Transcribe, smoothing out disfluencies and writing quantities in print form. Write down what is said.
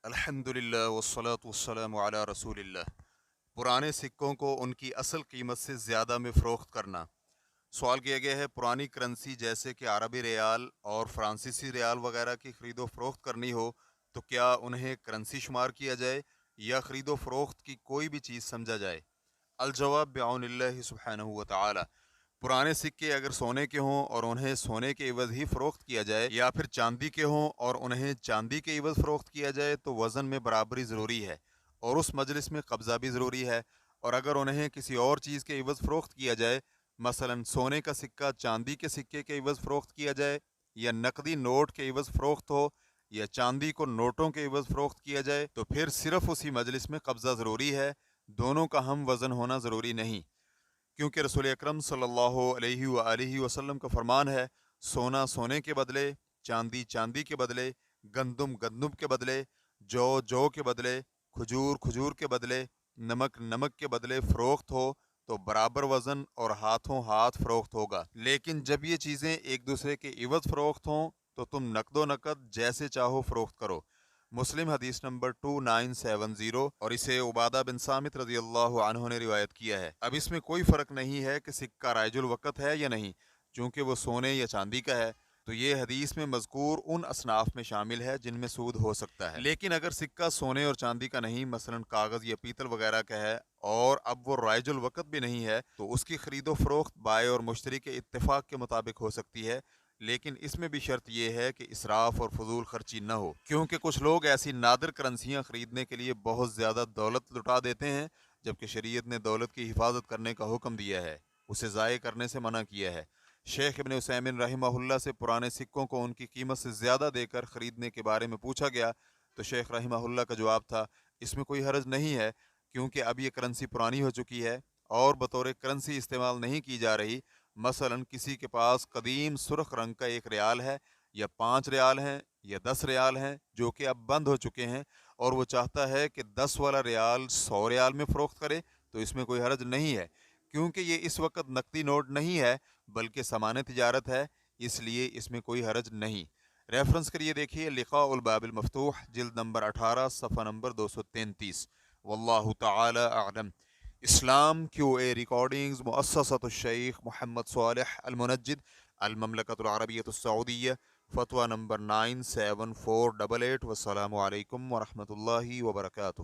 الحمدللہ والصلاة والسلام علی رسول اللہ۔ پرانے سکوں کو ان کی اصل قیمت سے زیادہ میں فروخت کرنا۔ سوال کیا گیا ہے پرانی کرنسی جیسے کہ عربی ریال اور فرانسیسی ریال وغیرہ کی خرید و فروخت کرنی ہو تو کیا انہیں کرنسی شمار کیا جائے یا خرید و فروخت کی کوئی بھی چیز سمجھا جائے؟ الجواب بعون اللہ سبحانہ و تعالی۔ پرانے سکے اگر سونے کے ہوں اور انہیں سونے کے عوض ہی فروخت کیا جائے یا پھر چاندی کے ہوں اور انہیں چاندی کے عوض فروخت کیا جائے تو وزن میں برابری ضروری ہے اور اس مجلس میں قبضہ بھی ضروری ہے، اور اگر انہیں کسی اور چیز کے عوض فروخت کیا جائے، مثلا سونے کا سکہ چاندی کے سکے کے عوض فروخت کیا جائے، یا نقدی نوٹ کے عوض فروخت ہو، یا چاندی کو نوٹوں کے عوض فروخت کیا جائے، تو پھر صرف اسی مجلس میں قبضہ ضروری ہے، دونوں کا ہم وزن ہونا ضروری نہیں، کیونکہ رسول اکرم صلی اللہ علیہ وآلہ وسلم کا فرمان ہے، سونا سونے کے بدلے، چاندی چاندی کے بدلے، گندم گندم کے بدلے، جو جو کے بدلے، کھجور کھجور کے بدلے، نمک نمک کے بدلے فروخت ہو تو برابر وزن اور ہاتھوں ہاتھ فروخت ہوگا، لیکن جب یہ چیزیں ایک دوسرے کے عوض فروخت ہوں تو تم نقد و نقد جیسے چاہو فروخت کرو۔ مسلم حدیث نمبر 2970، اور اسے عبادہ بن صامت رضی اللہ عنہ نے روایت کیا ہے۔ اب اس میں کوئی فرق نہیں ہے کہ سکہ رائج الوقت ہے یا نہیں، چونکہ وہ سونے یا چاندی کا ہے، تو یہ حدیث میں مذکور ان اصناف میں شامل ہے جن میں سود ہو سکتا ہے۔ لیکن اگر سکہ سونے اور چاندی کا نہیں، مثلا کاغذ یا پیتل وغیرہ کا ہے اور اب وہ رائج الوقت بھی نہیں ہے، تو اس کی خرید و فروخت بائع اور مشتری کے اتفاق کے مطابق ہو سکتی ہے، لیکن اس میں بھی شرط یہ ہے کہ اسراف اور فضول خرچی نہ ہو، کیونکہ کچھ لوگ ایسی نادر کرنسیاں خریدنے کے لیے بہت زیادہ دولت لٹا دیتے ہیں، جبکہ شریعت نے دولت کی حفاظت کرنے کا حکم دیا ہے، اسے ضائع کرنے سے منع کیا ہے۔ شیخ ابن عثیمین رحمہ اللہ سے پرانے سکوں کو ان کی قیمت سے زیادہ دے کر خریدنے کے بارے میں پوچھا گیا تو شیخ رحمہ اللہ کا جواب تھا، اس میں کوئی حرج نہیں ہے، کیونکہ اب یہ کرنسی پرانی ہو چکی ہے اور بطور کرنسی استعمال نہیں کی جا رہی۔ مثلا کسی کے پاس قدیم سرخ رنگ کا ایک ریال ہے، یا 5 ریال ہیں، یا 10 ریال ہیں جو کہ اب بند ہو چکے ہیں، اور وہ چاہتا ہے کہ 10 والا ریال 100 ریال میں فروخت کرے، تو اس میں کوئی حرج نہیں ہے، کیونکہ یہ اس وقت نقدی نوٹ نہیں ہے بلکہ سامان تجارت ہے، اس لیے اس میں کوئی حرج نہیں۔ ریفرنس کے لیے دیکھیے لقاء الباب المفتوح، جلد نمبر 18، صفحہ نمبر 233۔ واللہ تعالی اعلم۔ اسلام کیو اے ریکارڈنگز، مؤسسۃ الشیخ محمد صالح المنجد، المملکۃ العربیۃ السعودیہ، فتویٰ نمبر 974888۔ والسلام علیکم ورحمۃ اللہ وبرکاتہ۔